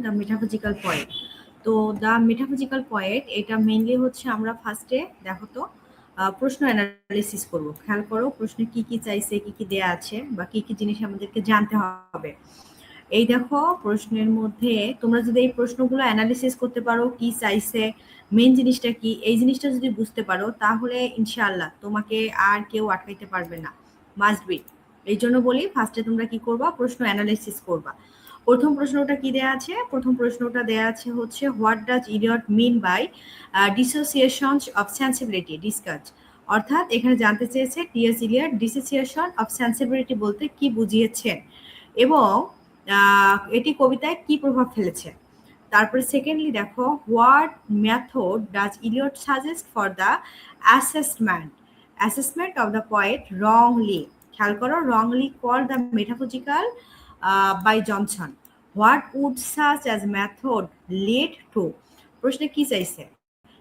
The metaphysical poet. তো the metaphysical poet এটা mainly হচ্ছে আমরা ফার্স্টে দেখো তো প্রশ্ন অ্যানালিসিস করব। খেয়াল করো প্রশ্নে কি কি চাইছে, কি কি দেয়া আছে বা কি কি জিনিস আমাদেরকে জানতে হবে। এই দেখো প্রশ্নের মধ্যে তোমরা যদি এই প্রশ্নগুলো অ্যানালিসিস করতে পারো, কি চাইছে, মেন জিনিসটা কি, এই জিনিসটা যদি বুঝতে পারো তাহলে ইনশাআল্লাহ তোমাকে আর কেউ আটকাইতে পারবে না, মাস্ট বি। এই জন্য বলি ফার্স্টে তোমরা কি করবা, প্রশ্ন অ্যানালিসিস করবা। প্রথম প্রশ্নটা কি দেয়া আছে? প্রথম প্রশ্নটা দেয়া আছে হচ্ছে what does Eliot mean by dissociations of sensibility discuss. অর্থাৎ এখানে জানতে চেয়েছে TS Eliot dissociation of sensibility বলতে কি বুঝিয়েছেন এবং এটি কবিতায় কি প্রভাব ফেলেছে। তারপরে সেকেন্ডলি দেখো what method does Eliot suggest for the assessment of the poet wrongly. খেয়াল করো, wrongly called the metaphysical by Johnson. What would such as method lead to. প্রশ্নে কি চাইছে?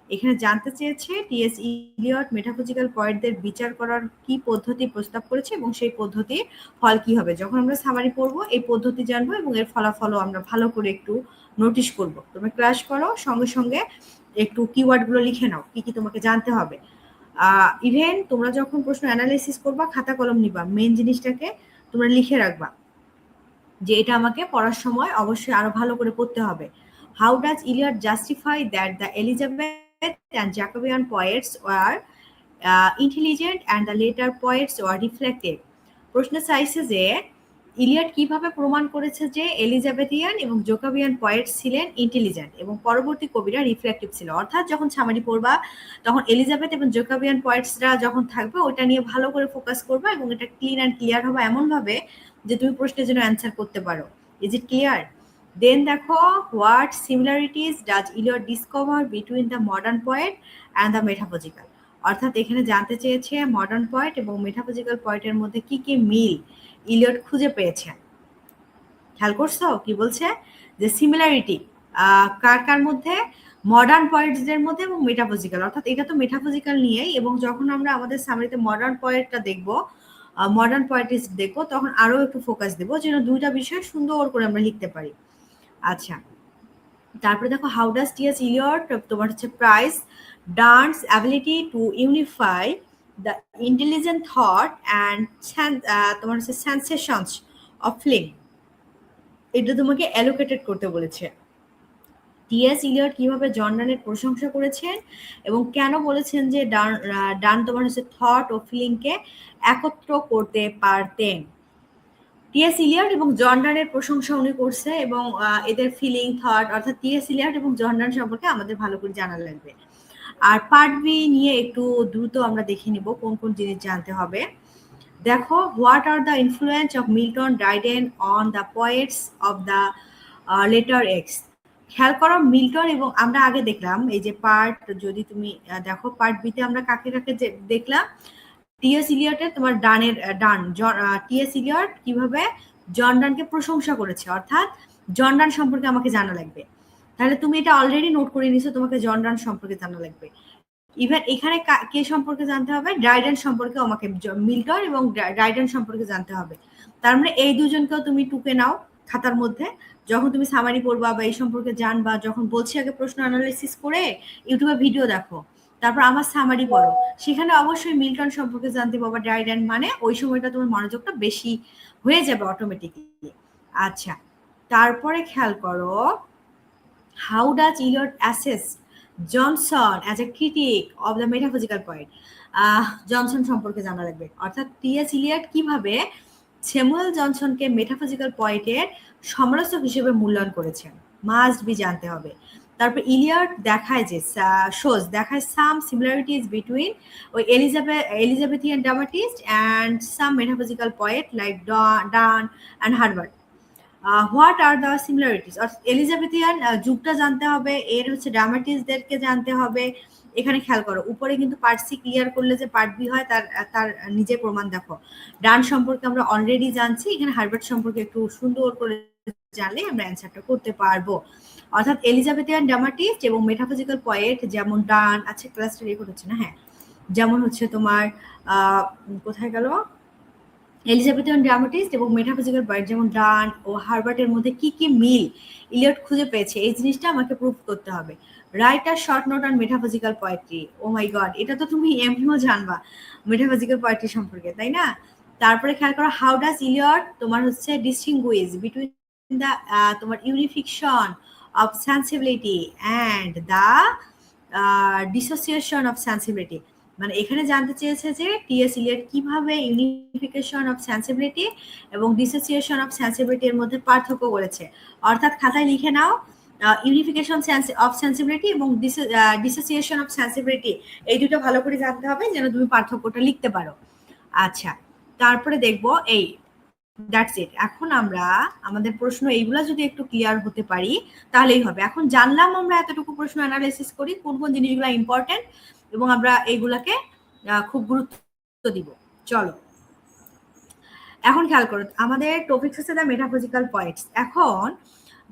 এখানে জানতে চেয়েছে টিএস ইলিয়ট মেটাফিজিক্যাল পয়েন্টদের বিচার করার কি পদ্ধতি প্রস্তাব করেছে এবং সেই পদ্ধতির ফল কি হবে। যখন আমরা সামারি পড়বো এই পদ্ধতি জানবো এবং এর ফলাফলও আমরা ভালো করে একটু নোটিশ করব। তুমি ক্লাস করো, সঙ্গে সঙ্গে একটু কিওয়ার্ডগুলো লিখে নাও, কি কি তোমাকে জানতে হবে। ইভেন তোমরা যখন প্রশ্ন অ্যানালাইসিস করবা খাতা কলম নিবা, মেন জিনিসটাকে তোমরা লিখে রাখবা যে এটা আমাকে পড়ার সময় অবশ্যই আরো ভালো করে পড়তে হবে। How does Eliot justify that the Elizabeth and Jacobean poets were intelligent and the later poets were reflective. প্রশ্ন চাইছে যে ইলিয়ট কিভাবে প্রমাণ করেছে যে এলিজাবেথিয়ান এবং জোকাবিয়ান পোয়েটস ছিলেন ইন্টেলিজেন্ট এবং পরবর্তী কবিরা রিফ্লেক্টিভ ছিল। অর্থাৎ যখন সামারি পড়বা তখন এলিজাবেথ এবং জোকাবিয়ান পোয়েটসরা যখন থাকবে ওটা নিয়ে ভালো করে ফোকাস করবা এবং এটা ক্লিন অ্যান্ড ক্লিয়ার হবে এমনভাবে যে তুমি প্রশ্নের জন্য অ্যান্সার করতে পারো। Is it clear? দেন দেখো what similarities does Eliot discover between the modern poet and the metaphysical. অর্থাৎ এখানে জানতে চেয়েছে মডার্ন পোয়েট এবং মেটাফিজিক্যাল পোয়েটের মধ্যে কি কি মিল ইলিয়ট খুঁজে পেয়েছেন। খেয়াল করছো কি বলছে? যে সিমিলারিটি কার কার মধ্যে? মডার্ন পোয়েটসদের মধ্যে এবং মেটাফিজিক্যাল। অর্থাৎ এটা তো মেটাফিজিক্যাল নিয়েই, এবং যখন আমরা আমাদের সামারিতে মডার্ন পোয়েটটা দেখবো, মডার্ন পোয়েটিস দেখবো, তখন আরো একটু ফোকাস দেবো যেন দুইটা বিষয় সুন্দর করে আমরা লিখতে পারি। আচ্ছা, তারপরে দেখো হাউ ডাজ টিএস ইলিয়ট তোমার হচ্ছে prize dance ability to unify the intelligent thought and তোমার হচ্ছে সেন্সেশনস অফ ফিলিং। এটা তোমাকে অ্যালোকেটেড করতে বলেছে। টিএস ইলিয়ট কিভাবে জন ডানের প্রশংসা করেছেন এবং কেন বলেছেন যে ডান তোমার হচ্ছে থট ও ফিলিংকে একত্র করতে পারতেন। টিএস ইলিয়ট এবং জন ডানের প্রশংসা উনি করছে এবং এদের ফিলিং থট, অর্থাৎ টিএস ইলিয়ট এবং জন ডান সম্পর্কে আমাদের ভালো করে জানা লাগবে। আর পার্ট বি নিয়ে একটু দ্রুত আমরা দেখে নিব কোন কোন জিনিস জানতে হবে। দেখো what are the influence of Milton Dryden on the poets of the later X. খেয়াল করো মিল্টন এবং আমরা আগে দেখলাম এই যে পার্ট, যদি তুমি দেখো পার্ট বিতে আমরা কাকে কাকে দেখলাম, টিএস ইলিয়টের তোমার ডানের ডান টিএস ইলিয়ট কিভাবে জন ডানকে প্রশংসা করেছে, অর্থাৎ জন ডান সম্পর্কে আমাকে জানা লাগবে। তাহলে তুমি এটা অলরেডি নোট করে নিছো, তোমাকে জন ডান সম্পর্কে জানা লাগবে। ইভেন এখানে কে সম্পর্কে জানতে হবে? ড্রাইডেন সম্পর্কে আমাকে, মিল্টন এবং ড্রাইডেন সম্পর্কে জানতে হবে। তার মানে এই দুজনকেও তুমি টুকে নাও খাতার মধ্যে, যখন তুমি সামারি পড়বা বা এই সম্পর্কে জানবা, যখন বলছি আগে প্রশ্ন অ্যানালাইসিস করে ইউটিউবে ভিডিও দেখো, তারপর আমার সামারি পড়ো, সেখানে অবশ্যই মিল্টন সম্পর্কে জানতে পারবা, ড্রাইডেন, মানে ওই সময়টা তোমার মনোযোগটা বেশি হয়ে যাবে অটোমেটিকলি। আচ্ছা, তারপরে খেয়াল করো how does Eliot assess Johnson as a critic of the metaphysical point. Johnson সম্পর্কে জানা লাগবে, অর্থাৎ টিএস ইলিয়ট কিভাবে স্যামুয়েল জনসনকে মেটাফিজিক্যাল পয়েন্টের সমালোচক হিসেবে মূল্যায়ন করেছেন, মাস্ট বি জানতে হবে। তারপর ইলিয়ট দেখায় যে দেখায় সাম সিমিলারিটিজ বিটুইন ওই Elizabethan dramatist and some metaphysical poet like done and Herbert. What are the similarities? Elizabethan যুগটা জানতে হবে, এর হচ্ছে ড্রামাটিস্টদেরকে জানতে হবে। এখানে খেয়াল করো উপরে কিন্তু পার্ট সি ক্লিয়ার করলে যে পার্ট বি হয় তার তার নিজে প্রমাণ দেখো। ডান সম্পর্কে আমরা অলরেডি জানছি, এখানে হার্বার্ট সম্পর্কে একটু সুন্দর করে জানলে আমরা অ্যান্সারটা করতে পারবো। অর্থাৎ এলিজাবেথিয়ান ড্রামাটিস্ট এবং মেটাফিজিক্যাল পয়েট যেমন ডান, আচ্ছা ক্লাসটা রেকর্ড হচ্ছে না, হ্যাঁ, যেমন হচ্ছে তোমার কোথায় গেল, এলিজাবেথিয়ান ড্রামাটিস্ট এবং মেটাফিজিক্যাল পয়েট যেমন ডান ও হার্বার্টের মধ্যে কি কি মিল ইলিয়ট খুঁজে পেয়েছে, এই জিনিসটা আমাকে প্রুভ করতে হবে। Write a short note on metaphysical poetry. Oh my god, এটা তো তুমি এমনিও জানবা মেটাফিজিক্যাল পোয়েট্রি সম্পর্কে, তাই না? তারপরে খেয়াল করো, হাউ ডাজ ইলিয়ট তোমার হচ্ছে ডিস্টিংগুইশ বিটুইন দ্য তোমার unification of sensibility and the dissociation of sensibility. মানে এখানে জানতে চেয়েছে যে টিএস ইলিয়ট কিভাবে ইউনিফিকেশন অফ সেন্সিবিলিটি এবং ডিসোসিয়েশন অফ সেন্সিবিলিটি এর মধ্যে পার্থক্য করেছে। অর্থাৎ খাতায় লিখে নাও, ইউনিফিকেশন অফ সেন্সিবিলিটি এবং ডিসোসিয়েশন অফ সেন্সিবিলিটি, এই দুটো ভালো করে জানতে হবে যেন তুমি পার্থক্যটা লিখতে পারো। আচ্ছা, তারপরে দেখবো এই দ্যাটস ইট। এখন আমরা আমাদের প্রশ্ন এইগুলা যদি একটু ক্লিয়ার হতে পারি তাহলেই হবে। এখন জানলাম আমরা এতটুকু প্রশ্ন অ্যানালাইসিস করি কোন কোন জিনিসগুলো ইম্পর্টেন্ট এবং আমরা এইগুলাকে খুব গুরুত্ব দিব। চলো এখন খেয়াল করো, আমাদের টপিক হচ্ছে দ্য মেটাফিজিক্যাল পয়েন্টস। এখন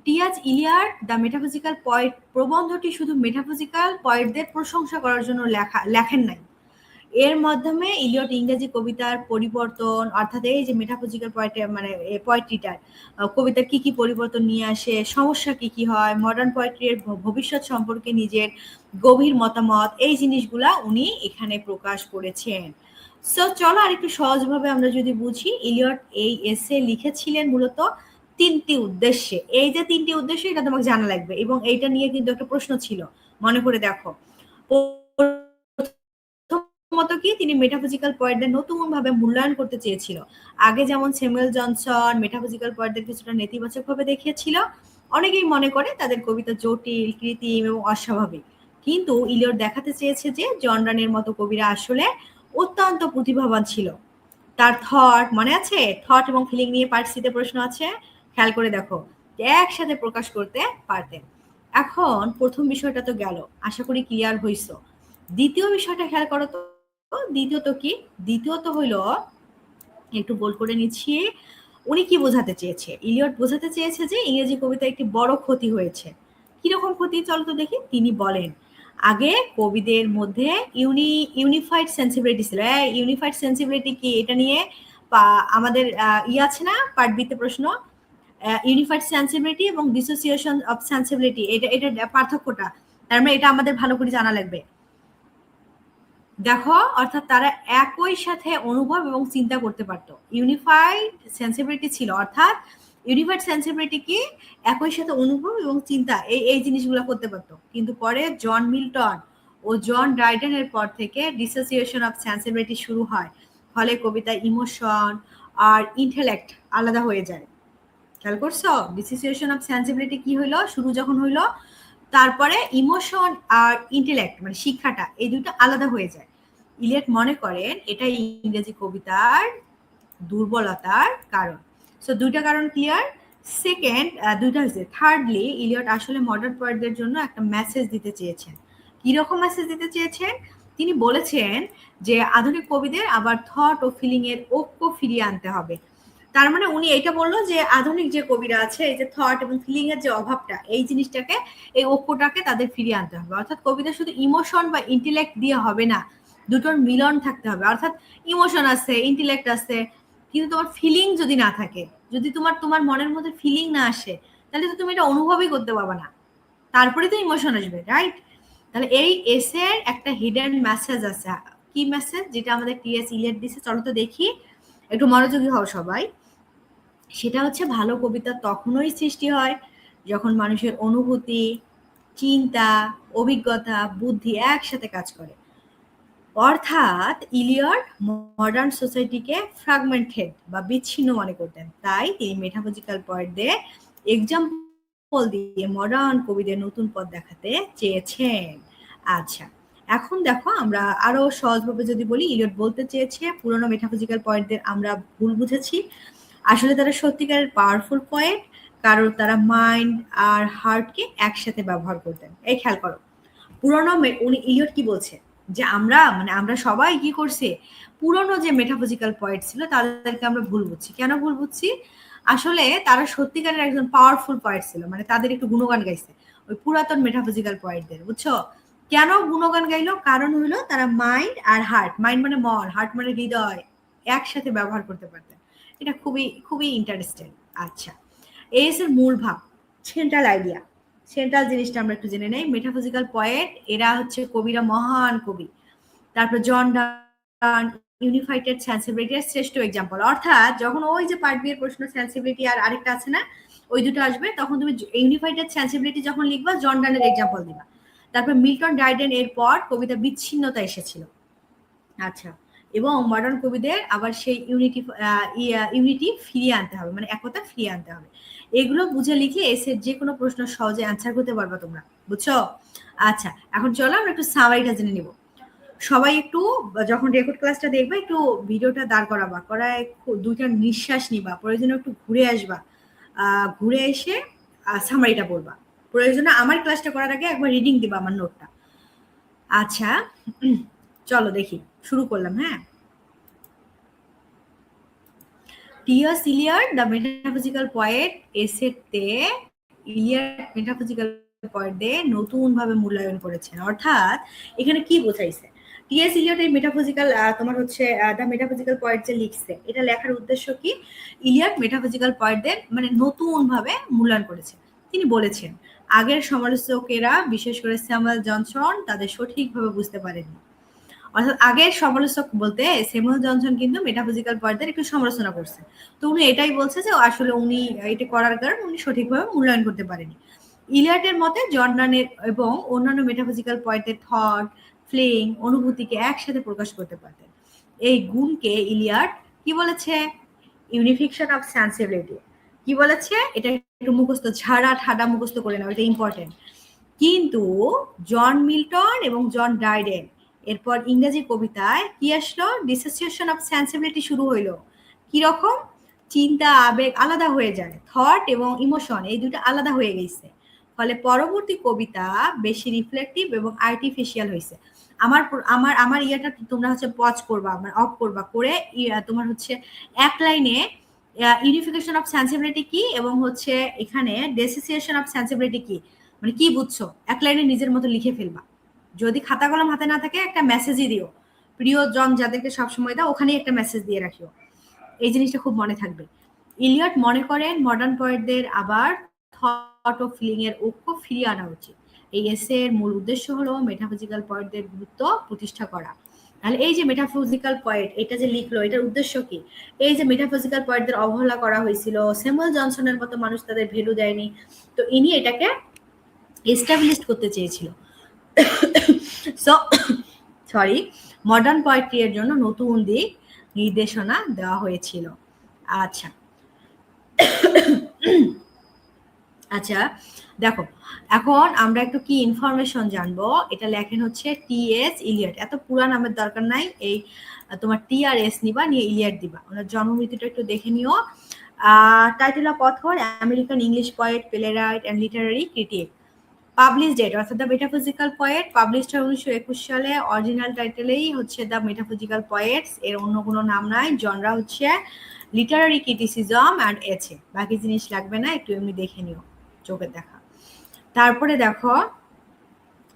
TS Eliot the metaphysical poet প্রবন্ধটি শুধু মেটাফিজিক্যাল পয়েন্টদের প্রশংসা করার জন্য লেখেন নাই। এর মাধ্যমে ইলিয়ট ইংরেজি কবিতার পরিবর্তন, অর্থাৎ এই যে মেটাফিজিক্যাল পয়েন্টে মানে পোয়েট্রিটার কবিতার কি কি পরিবর্তন নিয়ে আসে, সমস্যা কি কি হয়, মডার্ন পোয়েট্রির ভবিষ্যৎ সম্পর্কে নিজের গভীর মতামত, এই জিনিসগুলা উনি এখানে প্রকাশ করেছেন। সো চলো আর একটু সহজভাবে আমরা যদি বুঝি, ইলিয়ট এই এসে লিখেছিলেন মূলত তিনটি উদ্দেশ্যে। এই যে তিনটি উদ্দেশ্য এটা তোমাকে জানা লাগবে এবং এইটা নিয়ে কিন্তু একটা প্রশ্ন ছিল, মনে করে দেখো। প্রথমত কি, তিনি মেটাফিজিক্যাল পয়েন্টদের নতুন ভাবে মূল্যায়ন করতে চেয়েছিল। আগে যেমন স্যামুয়েল জনসন মেটাফিজিক্যাল পয়েন্টদের কিছুটা নেতিবাচক ভাবে দেখিয়েছিল, অনেকেই মনে করে তাদের কবিতা জটিল, কৃত্রিম এবং অস্বাভাবিক। কিন্তু ইলিয়ট দেখাতে চেয়েছে যে জন রানের মতো কবিরা আসলে অত্যন্ত প্রতিভাবান ছিল। তার থট মনে আছে, থট এবং ফিলিং নিয়ে পার্ট সিতে প্রশ্ন আছে, খেয়াল করে দেখো, একসাথে প্রকাশ করতে পারতেন। এখন প্রথম বিষয়টা তো গেল, আশা করি ক্লিয়ার হইছো। দ্বিতীয় বিষয়টা খেয়াল করো তো, দ্বিতীয়ত কি, দ্বিতীয়ত হইল, একটু বল করে নিচ্ছি, উনি কি বোঝাতে চেয়েছে, ইলিয়ট বোঝাতে চেয়েছে যে ইংরেজি কবিতা একটি বড় ক্ষতি হয়েছে। কিরকম ক্ষতি চলো তো দেখি। তিনি বলেন, আগে কবিদের মধ্যে ইউনিফাইড সেন্সিবিলিটি ছিল। ইউনিফাইড সেন্সিবিলিটি কি, এটা নিয়ে আমাদের আছে না পার্ট বিতে প্রশ্ন, ইউনিফাইড সেন্সিবিলিটি এবং ডিসোসিয়েশন অফ সেন্সিবিলিটি, এটা পার্থক্যটা, তার মানে এটা আমাদের ভালো করে জানা লাগবে। দেখো, অর্থাৎ তারা একই সাথে অনুভব এবং চিন্তা করতে পারতো। ইউনিফাইড সেন্সিবিলিটি ছিল, অর্থাৎ ইউনিফাইড সেন্সিবিলিটি কি, একই সাথে অনুভব এবং চিন্তা এই জিনিসগুলো করতে পারতো। কিন্তু পরে জন মিল্টন ও জন ড্রাইডেনের পর থেকে ডিসোসিয়েশন অফ সেন্সিবিলিটি শুরু হয়, ফলে কবিতা ইমোশন আর ইন্টেলেক্ট আলাদা হয়ে যায়। খেয়াল করছো, ডিসোসিয়েশন অফ সেন্সিবিলিটি কি হইলো, শুরু যখন হইলো, তারপরে ইমোশন আর ইন্টেলেক্ট মানে শিক্ষাটা, এই দুটো আলাদা হয়ে যায়। ইলিয়ট মনে করেন এটা ইংরেজি কবিতার দুর্বলতার কারণ। সো দুইটা কারণ ক্লিয়ার। সেকেন্ড, দুইটা হয়েছে। থার্ডলি, ইলিয়ট আসলে মডার্ন পোয়েটদের জন্য একটা মেসেজ দিতে চেয়েছেন। কিরকম মেসেজ দিতে চেয়েছেন, তিনি বলেছেন যে আধুনিক কবিদের আবার থট ও ফিলিং এর ঐক্য ফিরিয়ে আনতে হবে। তার মানে উনি এটা বললো যে আধুনিক যে কবিরা আছে, এই যে থট এবং ফিলিং এর যে অভাবটা, এই জিনিসটাকে, এই ঐক্যটাকে তাদের ফিরিয়ে আনতে হবে। অর্থাৎ কবিতা শুধু ইমোশন বা ইন্টেলেক্ট দিয়ে হবে না, দুটোর মিলন থাকতে হবে। অর্থাৎ ইমোশন আছে, ইন্টেলেক্ট আছে, কিন্তু তোমার ফিলিং যদি না থাকে, যদি তোমার মনের মধ্যে ফিলিং না আসে, তাহলে তো তুমি এটা অনুভবই করতে পারবে না, তারপরে তো ইমোশন আসবে, রাইট? তাহলে এই এসের একটা হিডেন মেসেজ আছে। কি মেসেজ, যেটা আমাদের টিএস ইলিয়ট দিছে, চলো তো দেখি, একটু মনোযোগী হও সবাই। সেটা হচ্ছে, ভালো কবিতা তখনই সৃষ্টি হয় যখন মানুষের অনুভূতি, চিন্তা, অভিজ্ঞতা, বুদ্ধি একসাথে কাজ করে। অর্থাৎ ইলিয়ট মডার্ন সোসাইটিকে ফ্র্যাগমেন্টেড বা বিচ্ছিন্ন মনে করতেন, তাই তিনি মেটাফিজিক্যাল পয়েন্টদের এক্সাম্পল দিয়ে মডার্ন কবিদের নতুন পথ দেখাতে চেয়েছেন। আচ্ছা, এখন দেখো আমরা আরো সহজভাবে যদি বলি, ইলিয়ট বলতে চেয়েছে পুরনো মেটাফিজিক্যাল পয়েন্টদের আমরা ভুল বুঝেছি। আসলে তারা সত্যিকারের পাওয়ারফুল পয়েন্ট, কারণ তারা মাইন্ড আর হার্টকে একসাথে ব্যবহার করতেন। এই খেয়াল করো, পুরনো উনি ইলিয়ট কি বলছে, যে আমরা সবাই কি করছে, পুরনো যে মেটাফিজিক্যাল পয়েন্ট ছিল তাদেরকে আমরা ভুল বুঝছি। কেন ভুল বুঝছি, আসলে তারা সত্যিকারের একজন পাওয়ারফুল পয়েন্ট ছিল, মানে তাদের একটু গুণগান গাইছে ওই পুরাতন মেটাফিজিক্যাল পয়েন্টদের, বুঝছো? কেন গুণগান গাইলো, কারণ হলো তারা মাইন্ড আর হার্ট, মাইন্ড মানে মন, হার্ট মানে হৃদয়, একসাথে ব্যবহার করতে পারতেন। এটা খুবই খুবই ইন্টারেস্টিং। আচ্ছা, এস এর মূল ভাব, সেন্ট্রাল আইডিয়া, সেন্ট্রাল জিনিসটা আমরা একটু জেনে নেই। মেটাফিজিক্যাল পয়েন্ট, এরা হচ্ছে কবিরা, মহান কবি। তারপর জন ডান, ইউনিফাইটেড সেন্সিবিলিটির শ্রেষ্ঠ এক্সাম্পল। অর্থাৎ যখন ওই যে পার্ট বি এর প্রশ্ন সেন্সিবিলিটি আর আরেকটা আছে না, ওই দুটো আসবে, তখন তুমি ইউনিফাইটেড সেন্সিবিলিটি যখন লিখবা জন ডানের এক্সাম্পল দিবা। তারপর মিল্টন ডাইডেন এর পর কবিতা বিচ্ছিন্নতা এসেছিল। আচ্ছা, এবং মডার্ন কবিদের আবার সেই ইউনিটি ফিরিয়ে আনতে হবে, মানে একতা ফিরিয়ে আনতে হবে। এগুলো বুঝে লিখলে এসে যে কোনো প্রশ্ন সহজে অ্যান্সার করতে পারবা তোমরা, বুঝছো? আচ্ছা, এখন চলো আমরা একটু সামারিটা জেনে নিব। সবাই একটু যখন রেকর্ড ক্লাসটা দেখবা একটু ভিডিওটা দাঁড় করাবা, করায় দুইটা নিঃশ্বাস নিবা, প্রয়োজনে একটু ঘুরে আসবা, ঘুরে এসে সামারিটা পড়বা। প্রয়োজনে আমার ক্লাসটা করার আগে একবার রিডিং দিবা আমার নোটটা। আচ্ছা, চলো দেখি, শুরু করলাম। হ্যাঁ, TS Eliot the metaphysical poet এসেতে ইলিয়াড মেটাফিজিক্যাল পয়েন্ট দিয়ে নতুন ভাবে মূল্যায়ন করেছেন। অর্থাৎ এখানে কি বোঝাইছে, টিএস ইলিয়ট এই মেটাফিজিক্যাল তোমার হচ্ছে দ্য মেটাফিজিক্যাল পয়েন্ট যে লিখছে, এটা লেখার উদ্দেশ্য কি, ইলিয়াড মেটাফিজিক্যাল পয়েন্টদের মানে নতুন ভাবে মূল্যায়ন করেছে। তিনি বলেছেন আগের সমালোচকেরা, বিশেষ করে স্যামুয়েল জনসন, তাদের সঠিকভাবে বুঝতে পারেননি। অর্থাৎ আগের সমালোচক বলতে স্যামুয়েল জনসন কিন্তু মেটাফিজিক্যাল পয়েন্টদের একটু সমালোচনা করছে। তো উনি এটাই বলছে যে আসলে উনি এটা করার কারণ উনি সঠিকভাবে মূল্যায়ন করতে পারেনি। ইলিয়াটের মতে জর্ডানের এবং অন্যান্য মেটাফিজিক্যাল পয়েন্টের থট, ফিলিং, অনুভূতিকে একসাথে প্রকাশ করতে পারতেন। এই গুণকে ইলিয়াট কি বলেছে, ইউনিফিকশন অফ সেন্সিবিলিটি। কি বলেছে, এটা একটু মুখস্থ, ঝাড়া ঠাডা মুখস্থ করে নাও, এটা ইম্পর্টেন্ট। কিন্তু জন মিল্টন এবং জন ডাইডেন এরপর ইংরেজি কবিতায় কি আসলো, ডিসোসিয়েশন অফ সেন্সিবিলিটি শুরু হইলো। কিরকম, চিন্তা আবেগ আলাদা হয়ে যায়, থট এবং ইমোশন এই দুটো আলাদা হয়ে গেছে। ফলে পরবর্তী কবিতা বেশি রিফ্লেকটিভ এবং আর্টিফিশিয়াল হয়েছে। আমার আমার আমার ইয়াটা তোমরা হচ্ছে পজ করবা, মানে অফ করবা, করে তোমার হচ্ছে এক লাইনে ইউনিফিকেশন অফ সেন্সিবিলিটি কি এবং হচ্ছে এখানে ডিসোসিয়েশন অফ সেন্সিবিলিটি কি, মানে কি বুঝছো, এক লাইনে নিজের মতো লিখে ফেলবা। যদি খাতা কলম হাতে না থাকে একটা মেসেজই দিও, প্রিয়জন যাদেরকে সবসময় দাও ওখানেই একটা মেসেজ দিয়ে রাখিও। এই জিনিসটা খুব মনে থাকবে। ইলিয়ট মনে করেন মডার্ন পোয়েটদের আবার থট ও ফিলিং এর ঐক্য ফিরিয়ে আনা উচিত। এই এসে এর মূল উদ্দেশ্য হলো মেটাফিজিক্যাল পয়েন্টদের গুরুত্ব প্রতিষ্ঠা করা। তাহলে এই যে মেটাফিজিক্যাল পয়েন্ট এটা যে লিখলো, এটার উদ্দেশ্য কি, এই যে মেটাফিজিক্যাল পয়েন্টদের অবহেলা করা হয়েছিল, স্যামুয়েল জনসনের মতো মানুষ তাদের ভ্যালু দেয়নি, তো ইনি এটাকে এস্টাবলিশ করতে চেয়েছিল। সো সরি, মডার্ন পোয়েট্রি এর জন্য নতুন দিক নির্দেশনা দেওয়া হয়েছিল। আচ্ছা আচ্ছা, দেখো এখন আমরা একটু কি ইনফরমেশন জানবো। এটা লেখেন হচ্ছে টি.এস. ইলিয়ট। এত পুরা নামের দরকার নাই, এই তোমার টি.আর.এস. নিবা, নিয়ে ইলিয়ট দিবা। ওনার জন্মমৃত্যুটা একটু দেখে নিও। Title of author, American English poet, playwright and literary critic. Publish date, অর্থাৎ দ্য মেটাফিজিক্যাল পয়েট পাবলিশড হয় 1921 সালে। অরিজিনাল টাইটেলেই হচ্ছে দ্য মেটাফিজিক্যাল পয়েটস, এর অন্য কোনো নাম নাই। জনরা হচ্ছে লিটারারি ক্রিটিসিজম অ্যান্ড এছে। বাকি জিনিস লাগবে না, একটু এমনি দেখে নিও, চোখের দেখা। তারপরে দেখো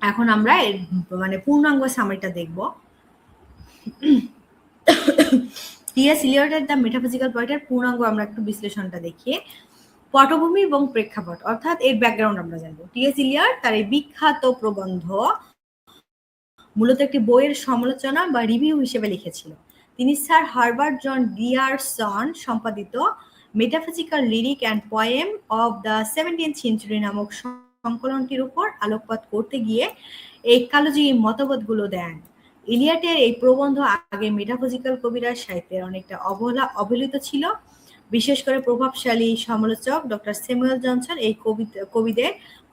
এখন আমরা এর মানে পূর্ণাঙ্গ সামারিটা দেখব। টি.এস. ইলিয়টের দ্য মেটাফিজিক্যাল পয়েন্টের পূর্ণাঙ্গ আমরা একটু বিশ্লেষণটা দেখি। পটভূমি এবং প্রেক্ষাপট, অর্থাৎ এর ব্যাকগ্রাউন্ড আমরা জানবো। টি.এস. ইলিয়ট তার এই বিখ্যাত প্রবন্ধ মূলত একটি বইয়ের সমালোচনা বা রিভিউ হিসেবে লিখেছিল। তিনি স্যার হার্বার্ট জন ডিয়ারসন সম্পাদিত metaphysical lyric and poem of the 17th century নামক সংকলনটির উপর আলোকপাত করতে গিয়ে এই কালোজিগি মতবাদগুলো দেন। ইলিয়টের এই প্রবন্ধ আগে মেটাফিজিক্যাল কবিরা সাহিত্যের অনেকটা অবহেলিত ছিল। বিশেষ করে প্রভাবশালী সমালোচক ডক্টর স্যামুয়েল জনসন এই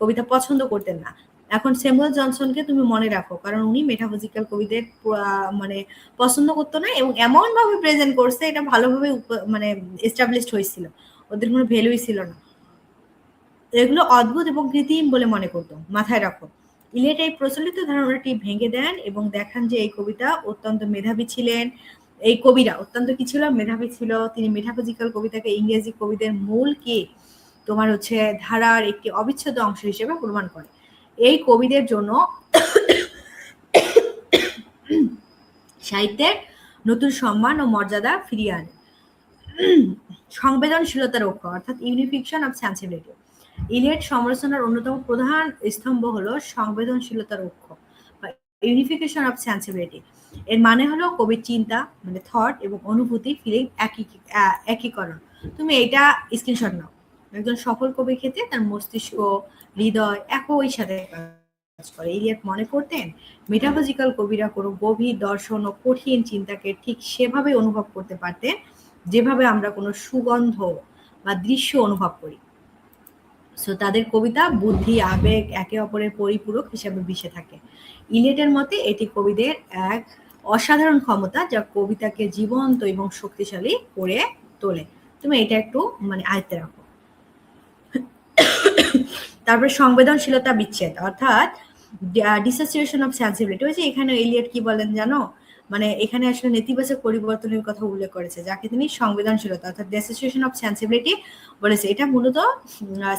কবিতা পছন্দ করতেন না। এখন স্যামুয়েল জনসনকে তুমি মনে রাখো, কারণ উনি মেটাফিজিক্যাল কবিদের মানে পছন্দ করতো না, এবং এমন ভাবে প্রেজেন্ট করছে এটা ভালোভাবে মানে এস্টাবলিশড হয়েছিল, ওদের কোনো ভ্যালুই ছিল না, এগুলো অদ্ভুত এবং কৃত্রিম বলে মনে করতো। মাথায় রাখো, ইলিয়ট এই প্রচলিত ধারণাটি ভেঙে দেন এবং দেখান যে এই কবিতা অত্যন্ত মেধাবী ছিলেন। এই কবিরা অত্যন্ত কি ছিল, মেধাবী ছিল। তিনি মেটাফিজিক্যাল কবিতাকে ইংরেজি কবিদের মূল কি তোমার হচ্ছে ধারার একটি অবিচ্ছেদ্য অংশ হিসেবে প্রমাণ করে। এই কবিদের জন্য সাহিত্যের নতুন সম্মান ও মর্যাদা ফিরিয়ে আনে। সংবেদনশীলতার অক্ষ অর্থাৎ ইউনিফিকেশন অফ সেন্সিবিলিটি। ইলিয়ট সমালোচনার অন্যতম প্রধান স্তম্ভ হলো সংবেদনশীলতার অক্ষ বা ইউনিফিকেশন অফ সেন্সিবিলিটি। এর মানে হলো কবির চিন্তা মানে থট এবং অনুভূতি ফিলিং একীকরণ। তুমি এটা স্ক্রিনশট নাও। একজন সফল কবির ক্ষেত্রে তার মস্তিষ্ক হৃদয় একই সাথে কাজ করে। ইলিয়ট মনে করতেন মেটাফিজিক্যাল কবিরা কোনো গভীর দর্শন ও কঠিন চিন্তাকে ঠিক সেভাবে অনুভব করতে পারতেন যেভাবে আমরা কোনো সুগন্ধ বা দৃশ্য অনুভব করি। সো তাদের কবিতা বুদ্ধি আবেগ একে অপরের পরিপূরক হিসেবে মিশে থাকে। ইলিয়টের মতে এটি কবিদের এক অসাধারণ ক্ষমতা যা কবিতাকে জীবন্ত এবং শক্তিশালী করে তোলে। তুমি এটা একটু মানে আয়ত্তে রাখো। তারপরে সংবেদনশীলতা বিচ্ছেদ অর্থাৎ ডিসোসিয়েশন অফ সেন্সিবিলিটি। ওই যে এখানে এলিয়ট কি বলেন জানো, মানে এখানে আসলে নেতিবাচক পরিবর্তনের কথা উল্লেখ করেছে যাকে তিনি সংবেদনশীলতা অর্থাৎ ডিসোসিয়েশন অফ সেন্সিবিলিটি বলেছে। এটা মূলত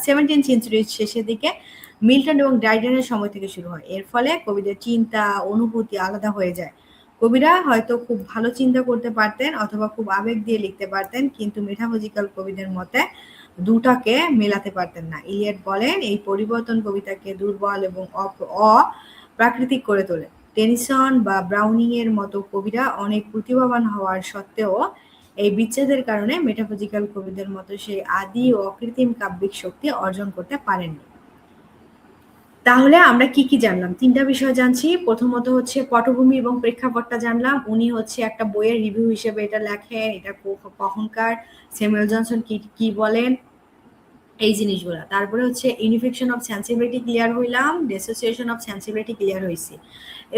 17th সেঞ্চুরির শেষের দিকে মিল্টন এবং ড্রাইডেনের সময় থেকে শুরু হয়। এর ফলে কবিদের চিন্তা অনুভূতি আলাদা হয়ে যায়। কবিরা হয়তো খুব ভালো চিন্তা করতে পারতেন অথবা খুব আবেগ দিয়ে লিখতে পারতেন, কিন্তু মেটাফিজিক্যাল কবিদের মতে দুটাকে মেলাতে পারতেন না। ইলিয়ট বলেন এই পরিবর্তন কবিতাকে দুর্বল এবং অপ্রাকৃতিক করে তোলে। টেনিসন বা ব্রাউনিং এর মতো কবিরা অনেক প্রতিভাবান হওয়ার সত্ত্বেও এই বিচ্ছেদের কারণে মেটাফিজিক্যাল কবিদের মতো সেই আদি ও অকৃত্রিম কাব্যিক শক্তি অর্জন করতে পারেননি। তাহলে আমরা কি কি জানলাম? তিনটা বিষয় জানছি। প্রথমত হচ্ছে পটভূমি এবং প্রেক্ষাপটটা জানলাম। উনি হচ্ছে একটা বইয়ের রিভিউ হিসেবে এটা লেখেন, এটা কখনকার, স্যামুয়েল জনসন কি বলেন, এই জিনিসগুলা। তারপরে হচ্ছে ইউনিফিকেশন অফ সেন্সিবিলিটি ক্লিয়ার হইলাম, ডিসোসিয়েশন অফ সেন্সিবিলিটি ক্লিয়ার হয়েছি,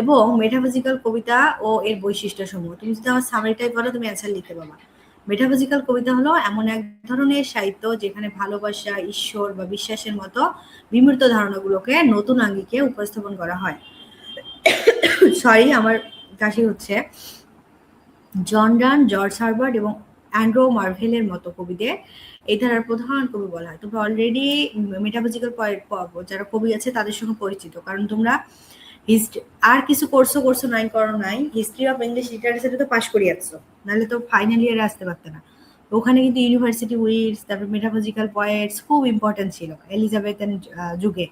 এবং মেটাফিজিক্যাল কবিতা ও এর বৈশিষ্ট্য সমূহ। তুমি যদি আমার সামারিটাই করো তুমি অ্যান্সার লিখতে পারবা। মেটাফিজিক্যাল কবিতা হলো এমন এক ধরনের সাহিত্য যেখানে ভালোবাসা, ঈশ্বর বা বিশ্বাসের মতো বিমূর্ত ধারণাগুলোকে নতুন আঙ্গিকে উপস্থাপন করা হয়। সরি, আমার কাশি হচ্ছে। জন রান, জর্জ হারবার্ট এবং অ্যান্ড্রু মার্ভেলের মতো কবিদের এই ধারার প্রধান কবি বলা হয়। তোমরা অলরেডি মেটাফিজিক্যাল যারা কবি আছে তাদের সঙ্গে পরিচিত, কারণ তোমরা আর কিছু কোর্সও নাই, হিস্ট্রি অফ ইংলিশ লিটারেচারে তো পাশ করি আসছো, নাহলে তো ফাইনাল ইয়ারে আসতে পারতে না। ওখানে কিন্তু ইউনিভার্সিটি উইটস, তারপর মেটাফিজিক্যাল পয়েটস খুব ইম্পর্টেন্ট ছিল এলিজাবেথেন যুগে।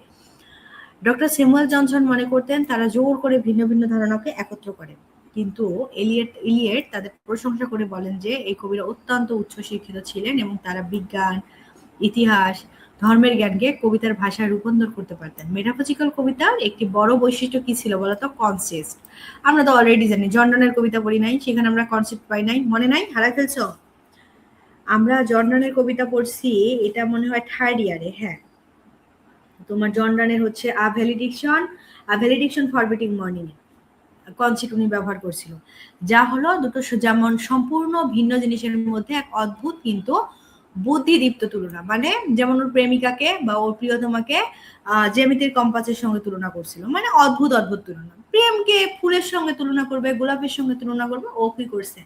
ডক্টর স্যামুয়েল জনসন মনে করতেন তারা জোর করে ভিন্ন ভিন্ন ধারণাকে একত্র করেন, কিন্তু ইলিয়ট তাদের প্রশংসা করে বলেন যে এই কবিরা অত্যন্ত উচ্চ শিক্ষিত ছিলেন এবং তারা বিজ্ঞান, ইতিহাস, ধর্মের জ্ঞানকে কবিতার ভাষায় রূপান্তর করতে পারতেন। মেটাফিজিক্যাল কবিতার একটি বড় বৈশিষ্ট্য কি ছিল বলতো? কনসেপ্ট। আমরা তো অলরেডি জানি, জর্ডানের কবিতা পড়ি নাই, সেখানে আমরা কনসেপ্ট পাই নাই, মনে নাই? হারাই ফেলছো? আমরা জর্ডানের কবিতা পড়ছি, এটা মনে হয় 3rd ইয়ারে। হ্যাঁ, তোমার জর্ডানের হচ্ছে আ ভ্যালিডিকশন ফরবিটিং মর্নিং কনসেপ্ট উনি ব্যবহার করছিল, যা হলো দুটো যেমন সম্পূর্ণ ভিন্ন জিনিসের মধ্যে এক অদ্ভুত কিন্তু বুদ্ধিদীপ্ত তুলনা। মানে যেমন ওর প্রেমিকাকে বা ওর প্রিয়তমাকে জ্যামিতির কম্পাসের সঙ্গে তুলনা করছিল, মানে অদ্ভুত তুলনা। প্রেমকে ফুলের সঙ্গে তুলনা করবে, গোলাপের সঙ্গে তুলনা করবে, ও কি করছে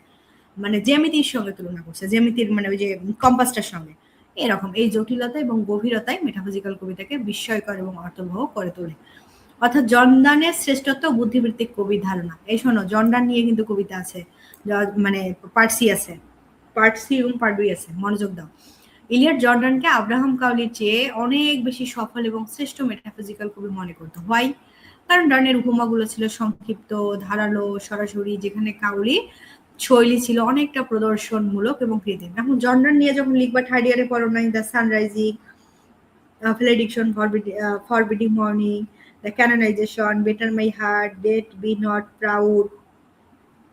মানে জ্যামিতির সঙ্গে তুলনা করছে, জ্যামিতির মানে ওই যে কম্পাসটার সঙ্গে। এরকম এই জটিলতা এবং গভীরতায় মেটাফিজিক্যাল কবিতাকে বিস্ময়কর এবং অর্থবহ করে তোলে। অর্থাৎ জর্ডানের শ্রেষ্ঠত্ব বুদ্ধিবৃত্তিক কবির ধারণা। এই শোনো, জর্ডান নিয়ে কিন্তু কবিতা আছে, মানে পার্সি আছে, পার্সি এবং পার্ডুই আছে, মনোযোগ দাও। ইলিয়ট জর্ডানকে আব্রাহাম কাউলির চেয়ে অনেক বেশি সফল এবং শ্রেষ্ঠ মেটাফিজিক্যাল কবি মনে করতো। হয় কারণ জর্ডানের উপমাগুলো ছিল সংক্ষিপ্ত, ধারালো, সরাসরি, যেখানে কাউলি শৈলী ছিল অনেকটা প্রদর্শনমূলক এবং কৃত্রিম। এখন জর্ডান নিয়ে যখন লিখবা 3rd ইয়ারে পড়ো নাই, the sun rising, valediction forbidding mourning, the canonization, batter my heart, death be not proud,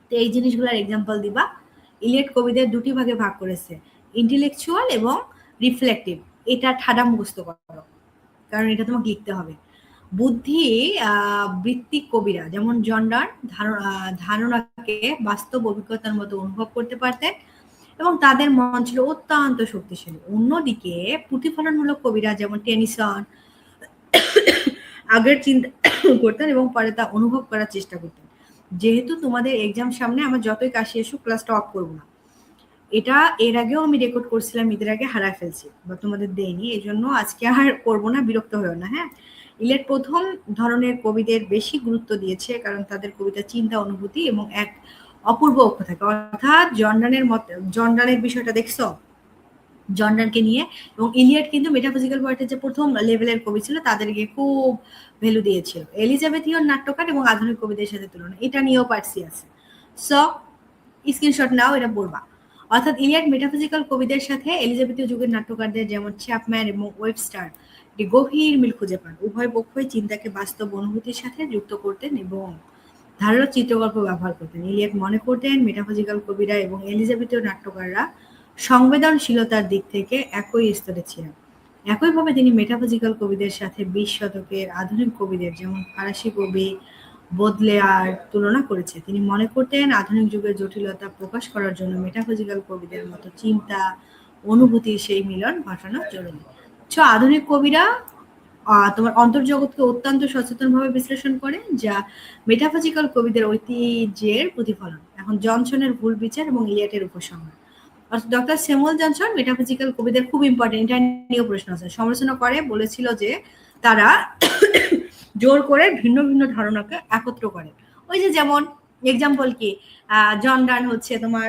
তো এই জিনিসগুলোর এক্সাম্পল দিবা। ইলিয়ট কবিদের দুটি ভাগে ভাগ করেছে, ইন্টেলেকচুয়াল এবং রিফ্লেক্টিভ। এটা ঠাডা মুখস্থ করো, কারণ এটা তোমাকে লিখতে হবে। বুদ্ধি বৃত্তিক কবিরা যেমন জর্ডান ধারণাকে বাস্তব অভিজ্ঞতার মতো অনুভব করতে পারতেন এবং তাদের মন ছিল অত্যন্ত শক্তিশালী। অন্যদিকে প্রতিফলনমূলক কবিরা যেমন টেনিসন আগের চিন্তা করতেন এবং পরে তা অনুভব করার চেষ্টা করতেন। যেহেতু তোমাদের এক্সাম সামনে, আমার যতই কাশি এসুক ক্লাসটা অফ করবো না। এটা এর আগেও আমি রেকর্ড করছিলাম, ঈদের আগে হারায় ফেলছি বা তোমাদের দেইনি, এই জন্য আজকে আর করবো না, বিরক্ত হয়েও না। হ্যাঁ, ইলিয়ট প্রথম ধরনের কবিদের বেশি গুরুত্ব দিয়েছে কারণ তাদের কবিতা চিন্তা, অনুভূতি এবং এক অপূর্ব অক্ষ থাকে, অর্থাৎ জর্ডানের বিষয়টা দেখছো, জর্ডানকে নিয়ে। এবং ইলিয়াড কিন্তু মেটাফিজিক্যাল পোয়েটের যে প্রথম লেভেলের কবি ছিল তাদেরকে খুব ভ্যালু দিয়েছিল। এলিজাবেথীয় নাট্যকার এবং আধুনিক কবিদের সাথে তুলনা, এটা নিয়েও পার্সি আছে। সো স্ক্রিনশট নাও, এটা পড়বা। অর্থাৎ ইলিয়াড মেটাফিজিক্যাল কবিদের সাথে এলিজাবেথীয় যুগের নাট্যকারদের যেমন চ্যাপম্যান এবং ওয়েবস্টার একটি গভীর মিল খুঁজে পান। উভয় পক্ষই চিন্তাকে বাস্তব অনুভূতির সাথে যুক্ত করতেন এবং ধারালো চিত্রকল্প ব্যবহার করতেন। ইলিয়াড মনে করতেন মেটাফিজিক্যাল কবিরা এবং এলিজাবেথীয় নাট্যকাররা সংবেদনশীলতার দিক থেকে একই স্তরে ছিলেন। একইভাবে তিনি মেটাফিজিক্যাল কবিদের সাথে ২০ শতকের আধুনিক কবিদের যেমন ফরাসি কবি বোদলেয়ার তুলনা করেছে। তিনি মনে করতেন আধুনিক যুগের জটিলতা প্রকাশ করার জন্য মেটাফিজিক্যাল কবিদের মতো চিন্তা, অনুভূতির সেই মিলন ঘটানো জরুরি। আধুনিক কবিরা তোমার অন্তর্জগৎকে অত্যন্ত সচেতনভাবে বিশ্লেষণ করে, যা মেটাফিজিক্যাল কবিদের ঐতিহ্যের প্রতিফলন। এখন জনসনের ভুল বিচার এবং ইলিয়াটের উপসংহার। ডক্টর স্যামুয়েল জনসন মেটাফিজিক্যাল কবিদের খুব ইম্পর্টেন্ট, এটা নিয়েও প্রশ্ন আছে, সমালোচনা করে বলেছিল যে তারা জোর করে ভিন্ন ভিন্ন ধারণাকে একত্র করে। ওই যে যেমন এক্সাম্পল কি, জন ডান হচ্ছে তোমার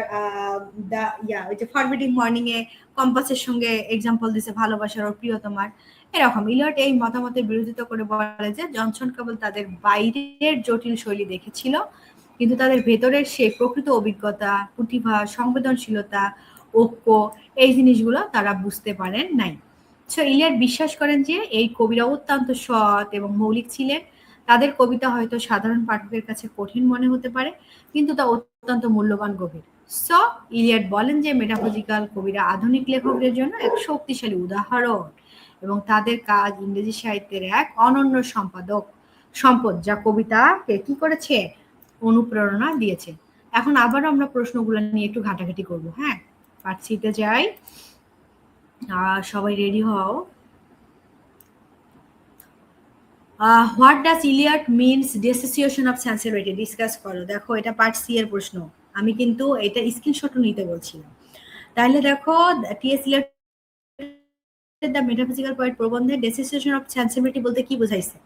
ওই যে ফরবিডিং মর্নিং এ কম্পাসের সঙ্গে এক্সাম্পল দিছে ভালোবাসার ও প্রিয় তোমার। এরকম ইলিয়ট এই মতামতের বিরোধিতা করে বলে যে জনসন কেবল তাদের বাইরের জটিল শৈলী দেখেছিল, কিন্তু তাদের ভেতরের সেই প্রকৃত অভিজ্ঞতা, প্রতিভা, সংবেদনশীলতা, ঐক্য, এই জিনিসগুলো তারা বুঝতে পারেন নাই। ইলিয়াড বিশ্বাস করেন যে এই কবিরা অত্যন্ত সৎ এবং মৌলিক ছিলেন। তাদের কবিতা হয়তো সাধারণ পাঠকের কাছে কঠিন মনে হতে পারে, কিন্তু তা অত্যন্ত মূল্যবান গভীর। সো ইলিয়াড বলেন যে মেটাফিজিক্যাল কবিরা আধুনিক লেখকদের জন্য এক শক্তিশালী উদাহরণ এবং তাদের কাজ ইংরেজি সাহিত্যের এক অনন্য সম্পদ, যা কবিতাকে কি করেছে, অনুপ্রেরণা দিয়েছে। এখন আবারও আমরা প্রশ্নগুলো নিয়ে একটু ঘাটাঘাটি করব। হ্যাঁ, পার্ট সিতে যাই। সবাই রেডি হও। What does Iliad means dissociation of sensibility, discuss করো। দেখো এটা পার্ট সি এর প্রশ্ন, আমি কিন্তু এটা স্ক্রিনশটও নিতে বলছিলাম। তাহলে দেখো T S. Eliot the metaphysical point প্রবন্ধে ডিসোসিয়েশন অফ সেন্সিবিলিটি বলতে কি বোঝাইছে?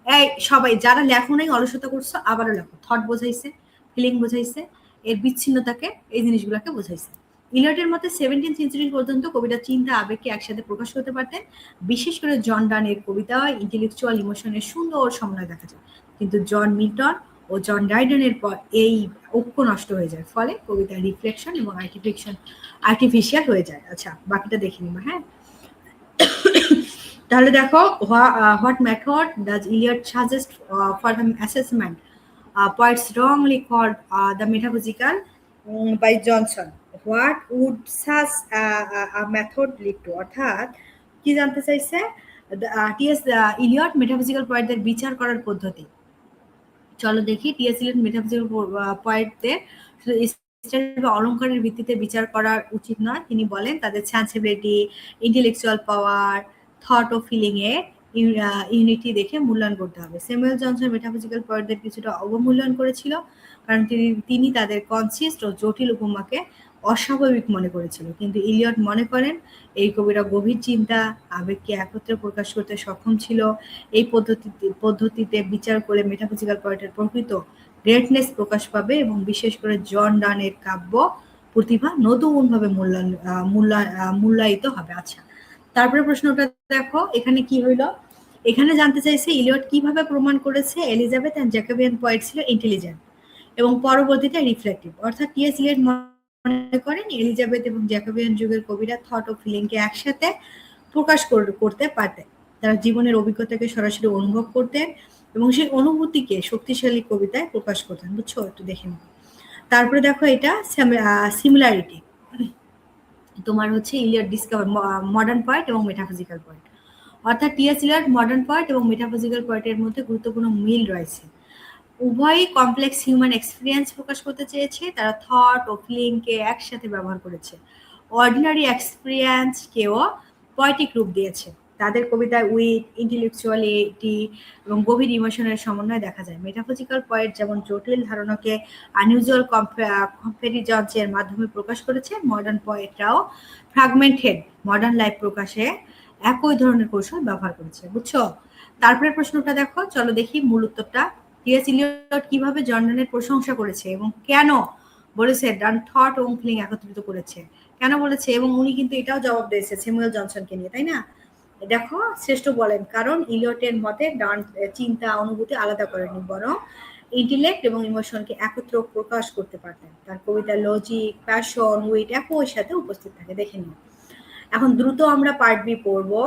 এই সবাই যারা লেখো নাই, অলসতা করছো, আবারও লেখো। থট বোঝাইছে, ফিলিং বোঝাইছে, এর বিচ্ছিন্নতাকে, এই জিনিসগুলোকে বোঝাইছে। ইলিয়টের মতে 17th সেঞ্চুরি পর্যন্ত কবিতা চিন্তা আবেগকে একসাথে প্রকাশ করতে পারতেন। বিশেষ করে জন ডানের কবিতায় ইন্টেলেকচুয়াল ইমোশনের সুন্দর সমন্বয় দেখা যায়, কিন্তু জন মিল্টন ও জন ডাইডেনের পর এই ঐক্য নষ্ট হয়ে যায়, ফলে কবিতা রিফ্লেকশন এবং আর্টিফিশিয়াল হয়ে যায়। আচ্ছা, বাকিটা দেখে নিবা। হ্যাঁ, তাহলে দেখো, what method does Eliot suggest for the assessment poets wrongly called the metaphysical by Johnson? What would such a method lead to? অর্থাৎ কি জানতে চাইছে, টি.এস. ইলিয়ট মেটাফিজিক্যাল পয়েন্টদের বিচার করার পদ্ধতি। চলো দেখি, টি.এস. ইলিয়ট মেটাফিজিক্যাল পয়েন্টদের অলঙ্কারের ভিত্তিতে বিচার করা উচিত নয়। তিনি বলেন তাদের সেন্সিবিলিটি, ইন্টেলেকচুয়াল পাওয়ার, থট ও ফিলিং এ ইউনিটি দেখে মূল্যায়ন করতে হবে। স্যামুয়েল জনসন মেটাফিজিক্যাল পয়েন্টদের কিছুটা অবমূল্যায়ন করেছিল, কারণ তিনি তাদের কনসিস্ট ও জটিল উপমাকে অস্বাভাবিক মনে করেছিল। কিন্তু ইলিয়ট মনে করেন এই কবিরা গভীর চিন্তা, আবেগকে একত্রে প্রকাশ করতে সক্ষম ছিল। এই পদ্ধতিতে বিচার করে মেটাফিজিক্যাল পয়েন্টের প্রকৃত গ্রেটনেস প্রকাশ পাবে এবং বিশেষ করে জন ডানের কাব্য প্রতিভা নতুনভাবে মূল্যায়িত হবে। আচ্ছা, তারপরে প্রশ্নটা দেখো, এখানে কি হইল, এখানে জানতে চাইছে ইলিয়ট কিভাবে প্রমাণ করেছে এলিজাবেথ এন্ড জ্যাকোবিয়ান পয়েট ছিল ইন্টেলিজেন্ট এবং পরবর্তীতে রিফ্লেক্টিভ। অর্থাৎ টি.এস. ইলিয়ট মনে করেন এলিজাবেথ এবং জ্যাকোবিয়ান যুগের কবিরা থট ও ফিলিংকে একসাথে প্রকাশ করতে পারতেন। তারা জীবনের অভিজ্ঞতাকে সরাসরি অনুভব করতেন এবং সেই অনুভূতিকে শক্তিশালী কবিতায় প্রকাশ করতেন। বুঝছো, একটু দেখে নিন। তারপরে দেখো, এটা সিমিলারিটি তোমার হচ্ছে ইলিয়ট ডিসকভার মডার্ন পয়েন্ট এবং মেটাফিজিক্যাল পয়েন্ট। অর্থাৎ টি.এস. ইলিয়ট মডার্ন পয়েন্ট এবং মেটাফিজিক্যাল পয়েন্টের মধ্যে গুরুত্বপূর্ণ মিল রয়েছে। উভয়ই কমপ্লেক্স হিউম্যান এক্সপিরিয়েন্স প্রকাশ করতে চেয়েছে। তারা থট ও ফিলিংকে একসাথে ব্যবহার করেছে, অর্ডিনারি এক্সপিরিয়েন্সকেও পয়েটিক রূপ দিয়েছে। তাদের কবিতায় উইথ, ইন্টেলেকচুয়ালিটি এবং গভীর ইমোশনের সমন্বয় দেখা যায়। মেটাফিজিক্যাল পয়েন্ট যেমন জটিল ধারণাকে আনইউজুয়াল কম্পারিজনসের মাধ্যমে প্রকাশ করেছে, মডার্ন পয়েটরাও ফ্র্যাগমেন্টেড মডার্ন লাইফ প্রকাশে একই ধরনের কৌশল ব্যবহার করেছে। বুঝছো, তারপরে প্রশ্নটা দেখো, চলো দেখি মূল উত্তরটা। টি.এস. ইলিয়ট কিভাবে জন ডানের প্রশংসা করেছে এবং কেন বলেছে ডান থট এবং ফিলিং একত্রিত করেছে। কেন বলেছে? এবং উনি কিন্তু এটাও জবাব দিয়েছে স্যামুয়েল জনসনকে নিয়ে, তাই না? দেখো শ্রেষ্ঠ বলেন কারণ ইলিয়টের মতে ডান চিন্তা অনুভূতি আলাদা করেনি, বরং ইন্টেলেক্ট এবং ইমোশনকে একত্র প্রকাশ করতে পারতেন। তার কবিতার লজিক, প্যাশন, উইট একই সাথে উপস্থিত থাকে। দেখে নিন। এখন দ্রুত আমরা পার্ট বি পড়বো।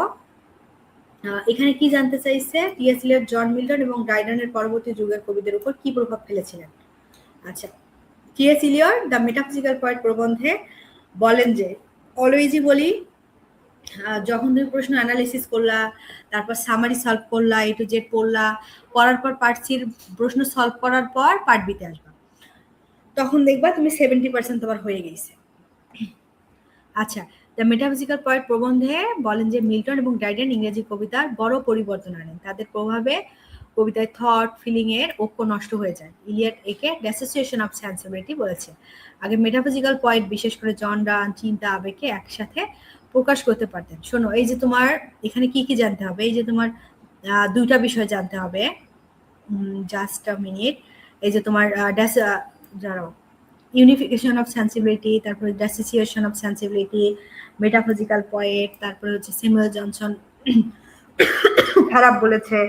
এখানে কি জানতে চাইছে? টি.এস. ইলিয়ট জন মিল্টন এবং ডায়ডনের পরবর্তী যুগের কবিদের উপর কি প্রভাব ফেলেছিলেন। আচ্ছা, T S. Eliot the metaphysical point প্রবন্ধে বলেন যে অলওয়েজই বলি যখন তুমি প্রশ্ন অ্যানালিসিস করলা, তারপর সামারি সলভ করলা, এ টু জেড পড়লা, পড়ার পর পার্ট সির প্রশ্ন সলভ করার পর পার্ট বিতে আসবা, তখন দেখবা তুমি 70% তোমার হয়ে গেছে। আচ্ছা, দ্য মেটাফিজিক্যাল পয়েন্ট প্রবন্ধে বলেন যে মিল্টন এবং ডায়ডেন ইংরেজি কবিতার বড় পরিবর্তন আনেন। তাদের প্রভাবে কবিতায় থট ফিলিং এর ঐক্য নষ্ট হয়ে যায়। ইলিয়ট একে ড্যাসোসিয়েশন অফ সেন্সিবিলিটি বলেছে। আগে মেটাফিজিক্যাল পয়েন্ট বিশেষ করে জন ডান চিন্তা আবেগকে একসাথে প্রকাশ করতে পারতেন। শোনো, এই যে তোমার এখানে কি কি জানতে হবে, এই যে তোমার দুইটা বিষয় জানতে হবে। Just a minute. এই যে তোমার দাঁড়াও, ইউনিফিকেশন অফ সেন্সিবিলিটি, তারপরে ড্যাসোসিয়েশন অফ সেন্সিবিলিটি, মেটাফিজিক্যাল পয়েন্ট, তারপরে হচ্ছে স্যামুয়েল জনসন খারাপ বলেছে,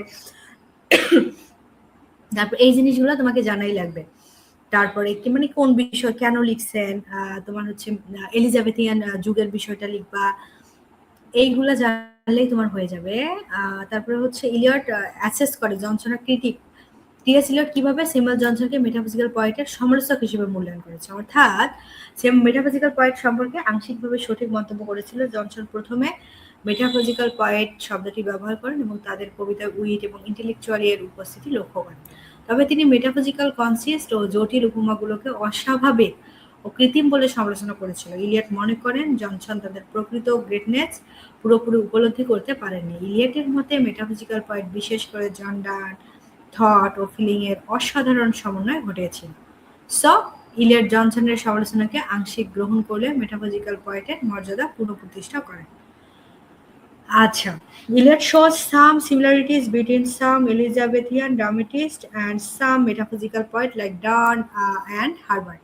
তারপর এই জিনিসগুলো তোমাকে জানাই লাগবে। তারপরে কি মানে কোন বিষয় কেন লিখছেন, তোমার হচ্ছে এলিজাবেথিয়ান যুগের বিষয়টা লিখবা, এইগুলা জানলেই তোমার হয়ে যাবে। তারপরে হচ্ছে ইলিয়ট অ্যাসেস করে জনসনের ক্রিটিক। টি.এস. ইলিয়ট কিভাবে স্যামুয়েল জনসনকে মেটাফিজিক্যাল পয়েন্টের সমালোচক হিসেবে মূল্যায়ন করেছে, অর্থাৎ মেটাফিজিক্যাল পয়েন্ট সম্পর্কে আংশিকভাবে সঠিক মন্তব্য করেছিল। জনসন প্রথমে মেটাফিজিক্যাল পয়েন্ট শব্দটি ব্যবহার করেন এবং তাদের কবিতায় উইট এবং ইন্টেলেকচুয়ালি এর উপস্থিতি লক্ষ্য করেন। তবে তিনি মেটাফিজিক্যাল কনসিস্ট ও জটিল উপমাগুলোকে অস্বাভাবিক ও কৃত্রিম বলে সমালোচনা করেছিল। ইলিয়ট মনে করেন জনসন তাদের প্রকৃত গ্রেটনেস পুরোপুরি উপলব্ধি করতে পারেননি। ইলিয়টের মতে মেটাফিজিক্যাল পয়েন্ট বিশেষ করে জন ডান থট ও ফিলিং এর অসাধারণ সমন্বয় ঘটেছিল। সো ইলিয়ট জনসনের সমালোচনাকে আংশিক গ্রহণ করলে মেটাফিজিক্যাল পয়েন্টের মর্যাদা পুনঃপ্রতিষ্ঠা করেন। আচ্ছা, Eliot shows some similarities between some Elizabethan dramatists and some metaphysical poets like Donne and Herbert.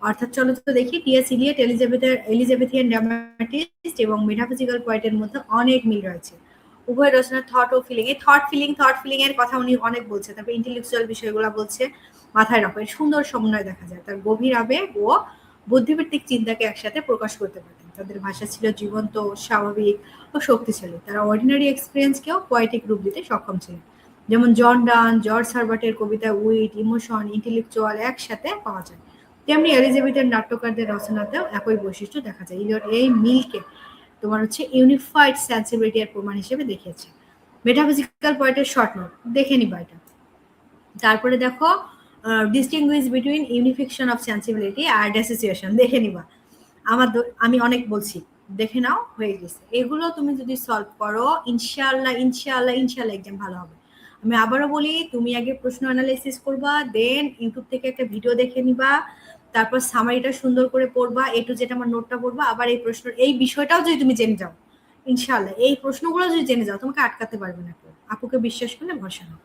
অর্থাৎ চলো তো দেখি, টি.এস. ইলিয়ট এলিজাবেথিয়ান ড্রামাটিস্ট এবং মেটাফিজিক্যাল পয়েন্টের মধ্যে অনেক মিল রয়েছে। উভয় রচনার থট ও ফিলিং, এই থট ফিলিং এর কথা উনি অনেক বলছে। তারপর ইন্টেলেকচুয়াল বিষয়গুলো বলছে, মাথায় রাখো, এর সুন্দর সমন্বয় দেখা যায়। তার গভীর আবেগ ও বুদ্ধিভিত্তিক চিন্তাকে একসাথে প্রকাশ করতে পারতেন। তাদের ভাষা ছিল জীবন্ত, স্বাভাবিক ও শক্তিশালী। তারা অর্ডিনারি এক্সপিরিয়েন্সকেও পোয়েটিক রূপ দিতে সক্ষম ছিলেন। যেমন জন ডান, জর্জ হারবার্টের কবিতায় উইট, ইমোশন, ইন্টেলেকচুয়াল একসাথে পাওয়া যায়। তেমনি এলিজাবেথের নাট্যকারদের রচনাতেও একই বৈশিষ্ট্য দেখা যায়। ইলিয়ট এই মিলকে তোমার হচ্ছে ইউনিফাইড সেন্সিবিলিটি এর প্রমাণ হিসেবে দেখিয়েছে। মেটাফিজিক্যাল পয়েন্টের শর্ট নোট দেখে নিবা এটা। তারপরে দেখো distinguish between unification of sensibility আর ড্যাসোসিয়েশন দেখে নিবা। আমি অনেক বলছি, দেখে নাও, হয়ে গেছে। এগুলো তুমি যদি সলভ করো ইনশাআল্লাহ এক্সাম ভালো হবে। আমি আবারও বলি, তুমি আগে প্রশ্ন অ্যানালাইসিস করবা, দেন ইউটিউব থেকে একটা ভিডিও দেখে নিবা, তারপর সামারিটা সুন্দর করে পড়বা, এ টু জেড আমার নোটটা পড়বা। আবার এই প্রশ্ন এই বিষয়টাও যদি তুমি জেনে যাও, ইনশাআল্লাহ এই প্রশ্নগুলো যদি জেনে যাও, তোমাকে আটকাতে পারবে না কেউ। আপুকে বিশ্বাস করলে ভরসা নাও।